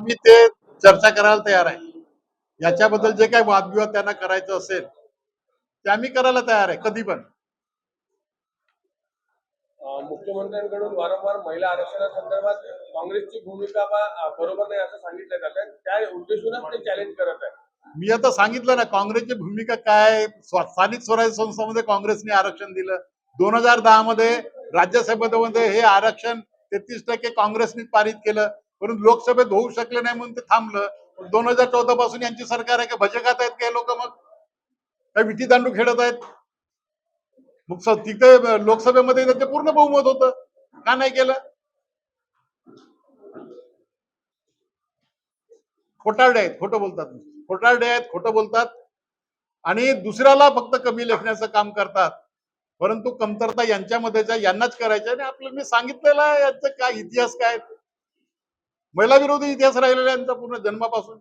मी ते चर्चा करायला तयार आहे. याच्याबद्दल जे काही वादविवाद त्यांना करायचं असेल ते आम्ही करायला तयार आहे कधी पण. मुख्यमंत्र्यांकडून वारंवार महिला आरक्षणासंदर्भात काँग्रेसची भूमिका बरोबर नाही असं सांगितलं जातं. त्या उद्देशूनच ते चॅलेंज करत आहे. मी आता सांगितलं ना काँग्रेसची भूमिका काय. स्थानिक स्वराज्य संस्थांमध्ये काँग्रेसने आरक्षण दिलं. 2010 मध्ये राज्यसभेमध्ये हे आरक्षण 33% काँग्रेसने पारित केलं, परंतु लोकसभेत होऊ शकले नाही म्हणून ते थांबलं. 2014 पासून यांची सरकार आहे. का भजे खात आहेत काही लोक, मग काय विटी दांडू खेळत आहेत. मग तिथे लोकसभेमध्ये त्यांचे पूर्ण बहुमत होतं, का नाही केलं. खोटारडे आहेत, खोटं बोलतात. खोटारडे आहेत, खोटं बोलतात आणि दुसऱ्याला फक्त कमी लेखण्याचं काम करतात. परंतु कमतरता यांच्यामध्येच आहे, यांनाच करायचं. आणि आपलं मी सांगितलेलं आहे यांचं काय इतिहास काय, महिला विरोधी इतिहास राहिलेला आहे यांचा पूर्ण जन्मापासून.